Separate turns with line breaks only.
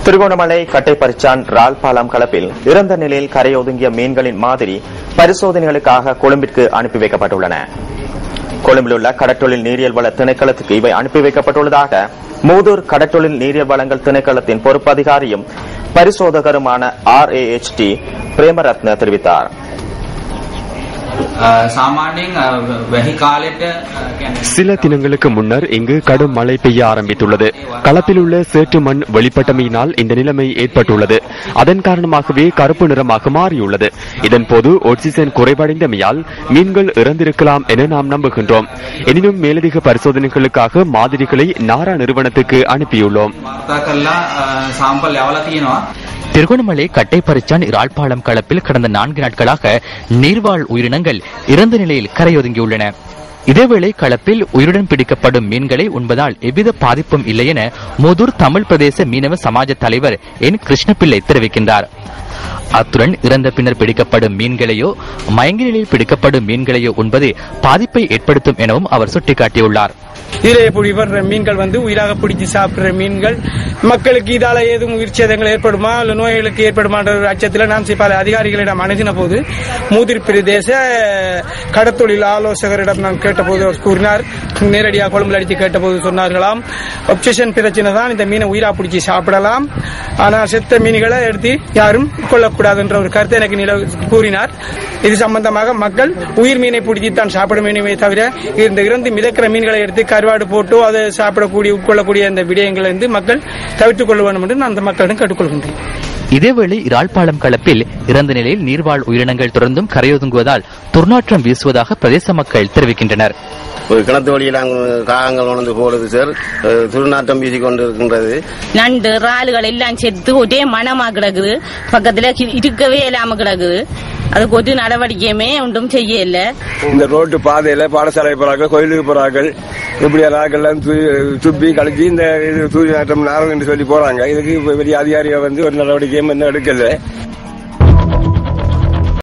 திருகோணமலை கட்டைப்பறிச்சான் ரால்பாலம் களப்பில் இறந்த நிலையில் கரையொதுங்கிய மீன்களின் மாதிரி பரிசோதனைகளுக்காக கொழும்பிற்கு அனுப்பி வைக்கப்பட்டுள்ளன. கொழும்பில் உள்ள கடற்றொழில் நீரியல் வள திணைக்களத்துக்கு இவை அனுப்பி வைக்கப்பட்டுள்ளதாக மூதூர் கடற்றொழில் நீரியல் வளங்கள் திணைக்களத்தின் பொறுப்பு அதிகாரியும் பரிசோதகருமான RAHT பிரேமரத்ன தெரிவித்தார்.
சில தினங்களுக்கு முன்னர் இங்கு கடும் மழை பெய்ய ஆரம்பித்துள்ளது. களப்பில் உள்ள சேற்று மண் வெளிப்பட்டமையினால் இந்த நிலைமை ஏற்பட்டுள்ளது. அதன் காரணமாகவே கருப்பு நிறமாக மாறியுள்ளது. இதன்போது ஆக்சிஜன் குறைவடைந்தமையால் மீன்கள் இறந்திருக்கலாம் என நாம் நம்புகின்றோம். எனினும் மேலதிக பரிசோதனைகளுக்காக மாதிரிகளை நாரா நிறுவனத்துக்கு அனுப்பியுள்ளோம்.
திருகோணமலை கட்டைப்பறிச்சான் ரால்பாலம் களப்பில் கடந்த 4 நாட்களாக நீர்வாழ் உயிரினங்கள் இறந்த நிலையில் கரையொதுங்கியுள்ளன. இதேவேளை களப்பில் உயிருடன் பிடிக்கப்படும் மீன்களை உண்பதால் எவ்வித பாதிப்பும் இல்லை என மூதூர் தமிழ் பிரதேச மீனவ சமாஜ தலைவர் N. கிருஷ்ணபிள்ளை தெரிவிக்கின்றார். அத்துடன் இறந்த பின்னர் பிடிக்கப்படும் மீன்களையோ மயங்கி நிலையில் பிடிக்கப்படும் மீன்களையோ உண்பது பாதிப்பை ஏற்படுத்தும் எனவும் அவர் சுட்டிக்காட்டியுள்ளார்.
இதிலே பிடிபடுற மீன்கள் உயிராக பிடித்து சாப்பிடுற மீன்கள் மக்களுக்கு இதால ஏதும் உயிர் சேதங்கள் ஏற்படுமா இல்ல நோய்களுக்கு ஏற்படுமான்ற ஒரு அச்சத்தில் நாம் பல அதிகாரிகளிடம் அணுகின போது மூதூர் பிரதேச கடத்தொழில் ஆலோசகரிடம் நான் கேட்டபோது அவர் கூறினார், நேரடியாக கொழும்புல அடித்து கேட்டபோது சொன்னார்களாம், ஒப்செஷன் பிரச்சனை தான் இந்த மீனை உயிரா பிடிச்சி சாப்பிடலாம், ஆனால் செத்த மீன்களை எடுத்து யாரும் கொள்ளக்கூடாது என்ற ஒரு கருத்தை எனக்கு கூறினார். இது சம்பந்தமாக மக்கள் உயிர் மீனை பிடித்துத்தான் சாப்பிட வேண்டுமே தவிர இந்த இறந்து மிதக்கிற மீன்களை எடுத்து கருவாடு போட்டு அதை சாப்பிடக்கூடிய உட்கொள்ளக்கூடிய அந்த விடயங்களை மக்கள் தவிர்த்துக் கொள்ள வேண்டும் என்று நான் அந்த மக்களிடம் கேட்டுக்கொள்கின்றேன்.
இதேவேளை இரால்பாலம் களப்பில் இறந்த நிலையில் நீர்வாழ் உயிரினங்கள் தொடர்ந்தும் கரையொதுங்குவதால் துர்நாற்றம் வீசுவதாக பிரதேச மக்கள் தெரிவிக்கின்றனர்.
ஒரு கிணத்து வழியில் காகங்கள் உணர்ந்து போடுது சார், துர்நாற்றம் வீசி கொண்டு இருக்கின்றது.
நண்டு இறால்கள் எல்லாம் சேர்த்து ஒரே மனமா கிடக்குது, பக்கத்துல இருக்கவே இல்லாம கிடக்குது. அதுக்கு ஒரு நடவடிக்கையுமே ஒன்றும் செய்யல. இந்த
ரோட்டு பாதையில பாடசாலை போறாங்க, கோயிலுக்கு போறாங்க, இப்படி எல்லாம் துப்பி கழிச்சு இந்த தூரி நாட்டம் நாரம் என்று சொல்லி போறாங்க. இதுக்கு பெரிய அதிகாரிகள் ஒரு நடவடிக்கையும் என்ன எடுக்கல.